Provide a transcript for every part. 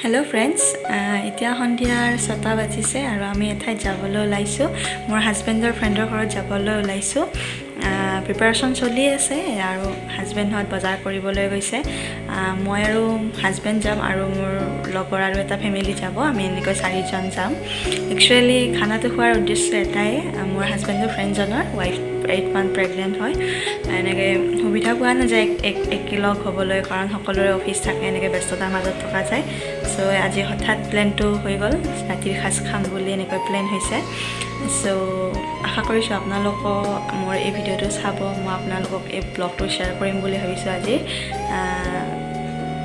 Hello' friends, এতিয়া সন্ধিয়াৰ 6টা বাজিছে আৰু আমি এঠাইত যাবলৈ ওলাইছোঁ। মোৰ হাজবেণ্ডৰ ফ্ৰেণ্ডৰ ঘৰত যাবলৈ ওলাইছোঁ। প্ৰিপাৰেশ্যন চলি আছে আৰু হাজবেণ্ডহঁত বজাৰ কৰিবলৈ গৈছে। মই আৰু হাজবেণ্ড যাম আৰু মোৰ লগৰ আৰু এটা ফেমিলি যাব। আমি এনেকৈ 4জন যাম। একচুৱেলি খানাটো খোৱাৰ উদ্দেশ্য এটাই, মোৰ হাজবেণ্ডৰ ফ্ৰেণ্ডজনৰ ৱাইফ 8 মান্থ প্ৰেগনেণ্ট হয়। এনেকৈ সুবিধা পোৱা নাযায় একেলগ হ'বলৈ, কাৰণ সকলোৰে অফিচ থাকে, এনেকৈ ব্যস্ততাৰ মাজত থকা যায়। চ' আজি হঠাৎ প্লেনটো হৈ গ'ল, ৰাতিৰ সাজ খাম বুলি এনেকৈ প্লেন হৈছে। চ' আশা কৰিছোঁ আপোনালোকক মোৰ এই ভিডিঅ'টো চাব। মই আপোনালোকক এই ব্লগটো শ্বেয়াৰ কৰিম বুলি ভাবিছোঁ আজি।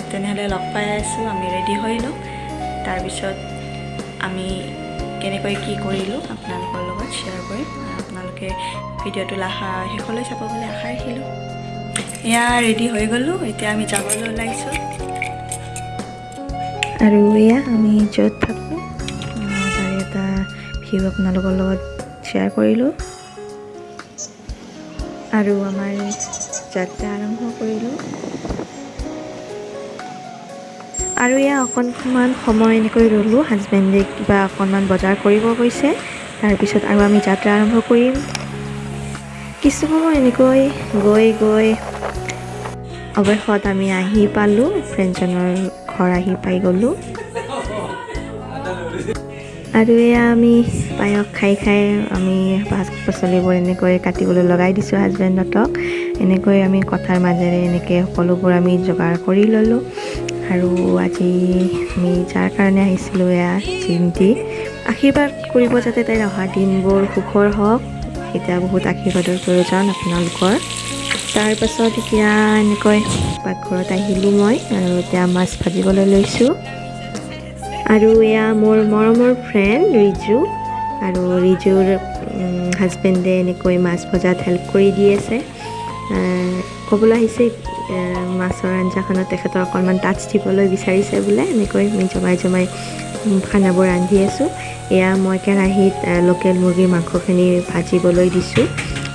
তেনেহ'লে লগ পাই আছোঁ, আমি ৰেডি হৈ লওঁ। তাৰপিছত আমি কেনেকৈ কি কৰিলোঁ আপোনালোকৰ লগত শ্বেয়াৰ কৰিম। আপোনালোকে ভিডিঅ'টো শেষলৈ চাব বুলি আশা ৰাখিলোঁ। এয়া ৰেডি হৈ গ'লোঁ, এতিয়া আমি যাবলৈ ওলাইছোঁ। আৰু এয়া আমি য'ত থাকোঁ তাৰে এটা ভিউ আপোনালোকৰ লগত শ্বেয়াৰ কৰিলোঁ আৰু আমাৰ যাত্ৰা আৰম্ভ কৰিলোঁ। আৰু এয়া অকণমান সময় এনেকৈ ৰ'লোঁ, হাজবেণ্ডে কিবা অকণমান বজাৰ কৰিব গৈছে। তাৰপিছত আৰু আমি যাত্ৰা আৰম্ভ কৰিম। কিছু সময় এনেকৈ গৈ অৱশেষত আমি আহি পালোঁ, ফ্ৰেণ্ডজনৰ ঘৰ আহি পাই গ'লোঁ। আৰু এয়া আমি পায়স খাই আমি শাক পাচলিবোৰ এনেকৈ কাটিবলৈ লগাই দিছোঁ হাজবেণ্ডহঁতক। এনেকৈ আমি কথাৰ মাজেৰে এনেকৈ সকলোবোৰ আমি যোগাৰ কৰি ল'লোঁ। আৰু আজি আমি যাৰ কাৰণে আহিছিলোঁ, এয়া জিন্তি আশীৰ্বাদ কৰিব যাতে তাইৰ অহা দিনবোৰ সুখৰ হওক। এতিয়া বহুত আশীৰ্বাদৰ প্ৰয়োজন আপোনালোকৰ। তাৰপাছত এতিয়া এনেকৈ পাকঘৰত আহিলোঁ মই, আৰু এতিয়া মাছ ভাজিবলৈ লৈছোঁ। আৰু এয়া মোৰ মৰমৰ ফ্ৰেণ্ড ৰিজু, আৰু ৰিজুৰ হাজবেণ্ডে এনেকৈ মাছ ভজাত হেল্প কৰি দি আছে। ক'বলৈ আহিছে মাছৰ আঞ্জাখনত তেখেতৰ অকণমান টাচ দিবলৈ বিচাৰিছে বোলে। এনেকৈ আমি জমাই খানাবোৰ ৰান্ধি আছোঁ। এয়া মই কেৰাহীত লোকেল মুৰ্গীৰ মাংসখিনি ভাজিবলৈ দিছোঁ।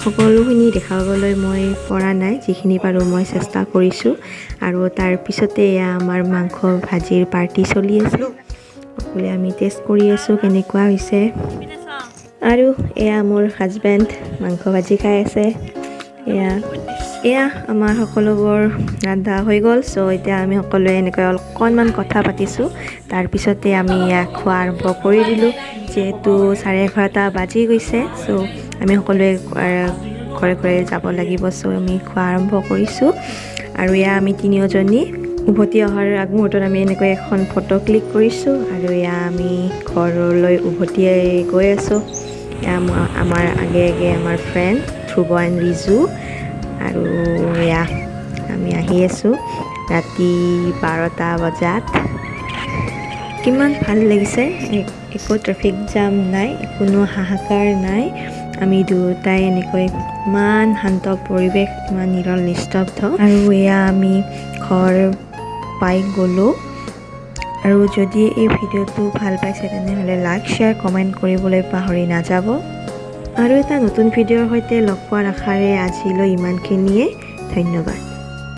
সকলোখিনি দেখাবলৈ মই পৰা নাই, যিখিনি পাৰোঁ মই চেষ্টা কৰিছোঁ। আৰু তাৰপিছতে এয়া আমাৰ মাংস ভাজিৰ পাৰ্টি চলি আছে। সকলোৱে আমি টেষ্ট কৰি আছোঁ কেনেকুৱা হৈছে। আৰু এয়া মোৰ হাজবেণ্ড মাংস ভাজি খাই আছে। এয়া আমাৰ সকলোবোৰ ৰন্ধা হৈ গ'ল। চ' এতিয়া আমি সকলোৱে এনেকৈ অকণমান কথা পাতিছোঁ। তাৰপিছতে আমি খোৱা আৰম্ভ কৰি দিলোঁ, যিহেতু 11:30 বাজি গৈছে। চ' আমি সকলোৱে ঘৰে যাব লাগিব। চ' আমি খোৱা আৰম্ভ কৰিছোঁ। আৰু এয়া আমি তিনিওজনী উভতি অহাৰ আগমুহূৰ্তত আমি এনেকৈ এখন ফটো ক্লিক কৰিছোঁ। আৰু এয়া আমি ঘৰলৈ উভতি গৈ আছোঁ। আমাৰ আগে আমাৰ ফ্ৰেণ্ড ধ্ৰুৱ এণ্ড ৰিজু। আৰু এয়া আমি আহি আছোঁ ৰাতি 12টা বজাত। কিমান ভাল লাগিছে, একো ট্ৰেফিক জাম নাই, কোনো হাহাকাৰ নাই। আমি দুয়োটাই এনেকৈ ইমান শান্ত পৰিৱেশ, ইমান নিৰল নিস্তব্ধ। আৰু এয়া আমি ঘৰ পাই গ'লোঁ। আৰু যদি এই ভিডিঅ'টো ভাল পাইছে তেনেহ'লে লাইক, শ্বেয়াৰ, কমেণ্ট কৰিবলৈ পাহৰি নাযাব। আৰু এটা নতুন ভিডিঅ'ৰ সৈতে লগ পোৱাৰ আশাৰে আজিলৈ ইমানখিনিয়ে। ধন্যবাদ।